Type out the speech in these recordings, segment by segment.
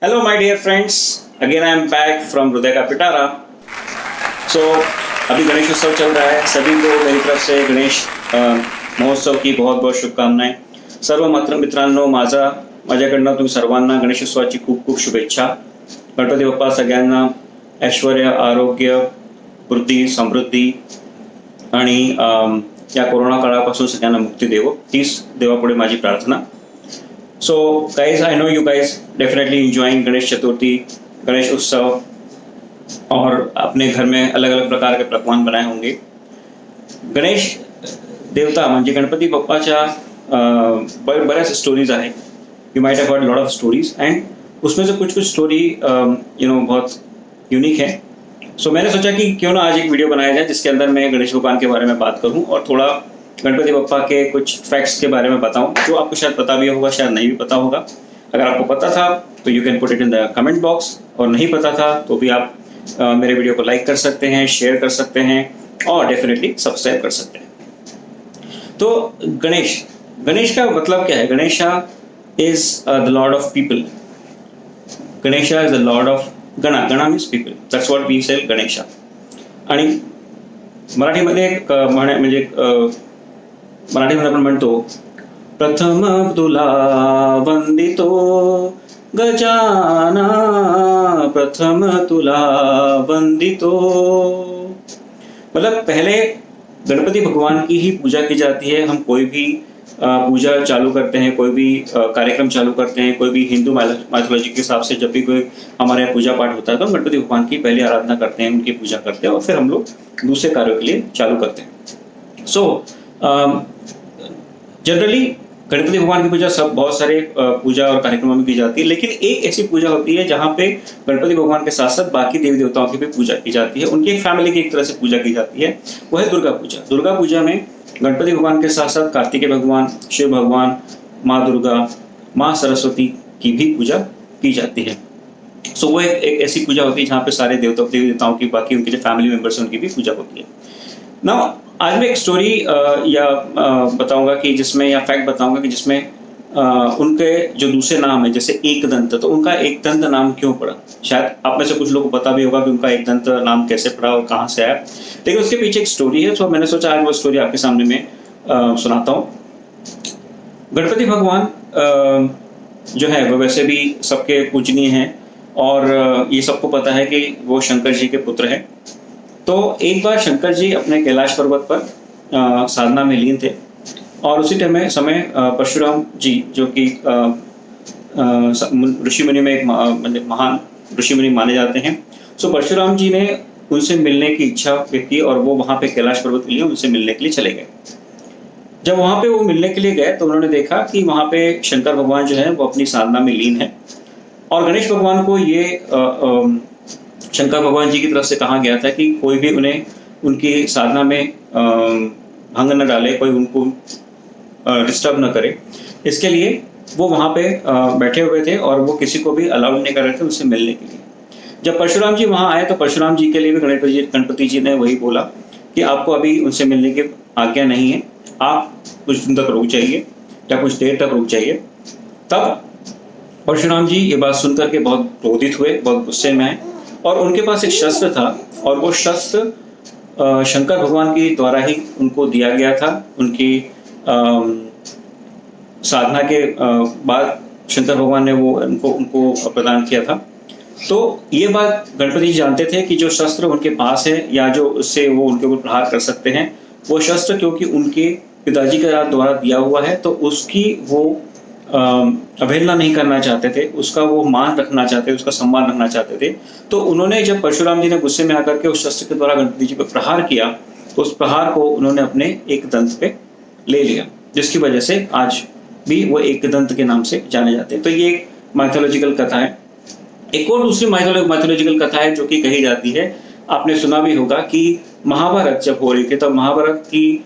Hello, my dear friends. Again, I am back from हृदय का पिटारा. So, अभी गणेश उत्सव चल रहा है. सभी को मेरी तरफ से गणेश महोत्सव की बहुत बहुत शुभकामनाएं. सर्व मित्रांनो, माझ्याकडनं तुम्ही सर्वांना गणेशोत्सवाची खूप खूप शुभेच्छा. गणपती बाप्पा सगळ्यांना ऐश्वर्य, आरोग्य, वृद्धी, समृद्धी आणि या कोरोना काळापासून सगळ्यांना मुक्ती देवो, तीच देवापुढे माझी प्रार्थना. So guys, I know you guys definitely enjoying Ganesh Chaturthi, Ganesh उत्सव और अपने घर में अलग अलग प्रकार के पकवान बनाए होंगे. गणेश देवता म्हणजे गणपती बाप्पाच्या बऱ्याच स्टोरीज आहेत. You might have heard lot of stories and उसमें से कुछ स्टोरी बहुत यूनिक है. सो मैंने सोचा कि क्यों ना आज एक वीडियो बनाया जाए जिसके अंदर मैं गणेश भगवान के बारे में बात करूं और थोड़ा गणपति बप्पा के कुछ फैक्ट्स के बारे में बताऊं जो आपको शायद पता भी होगा, शायद नहीं भी पता होगा. अगर आपको पता था तो you can put it in the comment box, और नहीं पता था तो भी आप मेरे वीडियो को लाइक कर सकते हैं, शेयर कर सकते हैं और डेफिनेटली सब्सक्राइब कर सकते हैं. तो गणेश का मतलब क्या है? Ganesha is the lord of people. Ganesha is the lord of gana means people. That's what we say Ganesha. आणि मराठीमध्ये मराठीमध्ये आपण म्हणतो, प्रथम तुला वंदितो गजाना, प्रथम तुला वंदितो. मतलब पहले गणपति भगवान की ही पूजा की जाती है. हम कोई भी पूजा चालू करते हैं, कोई भी कार्यक्रम चालू करते हैं, कोई भी हिंदू माइथोलॉजी के हिसाब से जब भी कोई हमारे यहाँ पूजा पाठ होता है तो हम गणपति भगवान की पहले आराधना करते हैं, उनकी पूजा करते हैं और फिर हम लोग दूसरे कार्यों के लिए चालू करते हैं. सो जनरली गणपति भगवान की पूजा बहुत सारे पूजा और कार्यक्रमों में की जाती है, लेकिन एक ऐसी पूजा होती है जहाँ पे गणपति भगवान के साथ साथ बाकी देवी देवताओं की भी पूजा की जाती है. उनकी एक फैमिली की एक तरह से पूजा की जाती है. वो है दुर्गा पूजा. दुर्गा पूजा में गणपति भगवान के साथ साथ कार्तिकेय भगवान, शिव भगवान, माँ दुर्गा, माँ सरस्वती की भी पूजा की जाती है. सो वो एक ऐसी पूजा होती है जहाँ पे सारे देवी देवताओं की, बाकी उनके जो फैमिली मेंबर्स हैं उनकी भी पूजा होती है. नाउ आज मैं एक स्टोरी बताऊंगा कि जिसमें, या फैक्ट बताऊंगा कि जिसमें उनके जो दूसरे नाम है, जैसे एक दंत, तो उनका एक दंत नाम क्यों पड़ा. शायद आप में से कुछ लोगों को पता भी होगा कि उनका एक दंत नाम कैसे पड़ा और कहाँ से आया, लेकिन उसके पीछे एक स्टोरी है. तो मैंने सोचा आज वो स्टोरी आपके सामने में सुनाता हूँ. गणपति भगवान जो है वो वैसे भी सबके पूजनीय हैं और ये सबको पता है कि वो शंकर जी के पुत्र हैं. तो एक बार शंकर जी अपने कैलाश पर्वत पर साधना में लीन थे और उसी समय परशुराम जी, जो कि ऋषि मुनि में एक महान ऋषि मुनि माने जाते हैं. सो परशुराम जी ने उनसे मिलने की इच्छा व्यक्त की और वो वहाँ पे कैलाश पर्वत के लिए उनसे मिलने के लिए चले गए. जब वहाँ पे वो मिलने के लिए गए तो उन्होंने देखा कि वहाँ पे शंकर भगवान जो है वो अपनी साधना में लीन है और गणेश भगवान को ये शंकर भगवान जी की तरफ से कहा गया था कि कोई भी उन्हें उनकी साधना में भंग न डाले, कोई उनको डिस्टर्ब न करे. इसके लिए वो वहाँ पे बैठे हुए थे और वो किसी को भी अलाउड नहीं कर रहे थे उनसे मिलने के लिए. जब परशुराम जी वहाँ आए तो परशुराम जी के लिए भी गणपति जी ने वही बोला कि आपको अभी उनसे मिलने की आज्ञा नहीं है, आप कुछ दिन तक रुक जाइए या कुछ देर तक रुक जाइए. तब परशुराम जी ये बात सुनकर के बहुत क्रोधित हुए, बहुत गुस्से में आए और उनके पास एक शस्त्र था और वो शस्त्र शंकर भगवान के द्वारा ही उनको दिया गया था. उनकी साधना के बाद शंकर भगवान ने वो उनको प्रदान किया था. तो ये बात गणपति जी जानते थे कि जो शस्त्र उनके पास है या जो उससे वो उनके ऊपर प्रहार कर सकते हैं, वो शस्त्र क्योंकि उनके पिताजी के द्वारा दिया हुआ है तो उसकी वो अवहेलना नहीं करना चाहते थे, उसका वो मान रखना चाहते थे, उसका सम्मान रखना चाहते थे. तो उन्होंने, जब परशुराम जी ने गुस्से में आकर के उस शस्त्र के द्वारा गणपति जी पर प्रहार किया तो उस प्रहार को उन्होंने अपने एक दंत पे ले लिया, जिसकी वजह से आज भी वो एक दंत के नाम से जाने जाते हैं. तो ये एक माइथोलॉजिकल कथा है. एक और दूसरी माइथोलॉजिकल कथा है जो कि कही जाती है, आपने सुना भी होगा कि महाभारत जब हो रही थी तब महाभारत की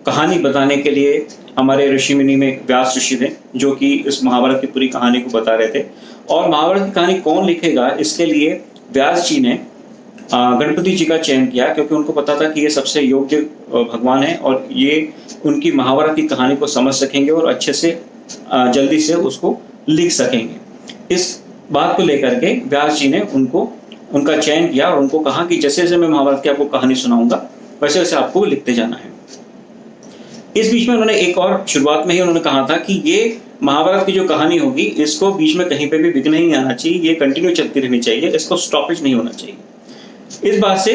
कहानी बताने के लिए हमारे ऋषि मुनि में व्यास ऋषि थे जो कि इस महाभारत की पूरी कहानी को बता रहे थे. और महाभारत की कहानी कौन लिखेगा, इसके लिए व्यास जी ने गणपति जी का चयन किया क्योंकि उनको पता था कि ये सबसे योग्य भगवान है और ये उनकी महाभारत की कहानी को समझ सकेंगे और अच्छे से जल्दी से उसको लिख सकेंगे. इस बात को लेकर के व्यास जी ने उनका चयन किया और उनको कहा कि जैसे जैसे मैं महाभारत की आपको कहानी सुनाऊंगा वैसे वैसे आपको लिखते जाना है। इस बीच में उन्होंने एक और शुरुआत में ही उन्होंने कहा था कि ये महाभारत की जो कहानी होगी इसको बीच में कहीं पे भी विघ्न नहीं आना चाहिए, ये कंटिन्यू चलती रहनी चाहिए, इसको स्टॉपेज नहीं होना चाहिए। इस बात से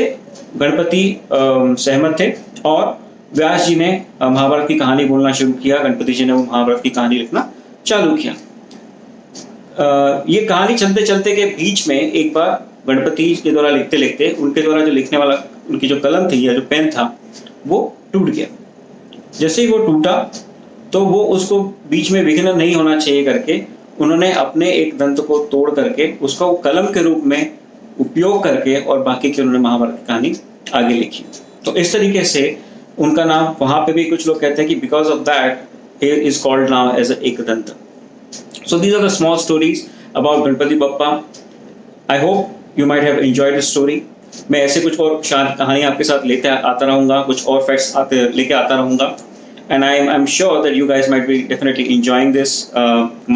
गणपति सहमत थे और व्यास जी ने महाभारत की कहानी बोलना शुरू किया। गणपति जी ने वो महाभारत की कहानी लिखना चालू किया। ये कहानी चलते चलते के बीच में एक बार गणपति के द्वारा लिखते लिखते उनके द्वारा जो लिखने वाला उनकी जो कलम थी या जो पेन था वो टूट गया। जैसे ही वो टूटा तो वो उसको बीच में विघ्न नहीं होना चाहिए करके उन्होंने अपने एक दंत को तोड़ करके उसको कलम के रूप में उपयोग करके और बाकी की उन्होंने महाभारत की कहानी आगे लिखी। तो इस तरीके से उनका नाम वहां पे भी कुछ लोग कहते हैं कि because of that he is called now as Ekdant. So these are the small stories about Ganpati Bappa. I hope you might have enjoyed this story. मैं ऐसे कुछ और शांत कहानी आपके साथ लेते आता रहूँगा, कुछ और फैक्ट्स लेके आता रहूँगा, and I'm sure that you guys might be definitely enjoying this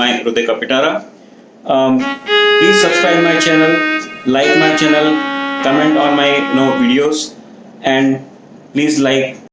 my Hruday Ka Pitara. Please subscribe my channel, like my channel, comment on my videos, and please like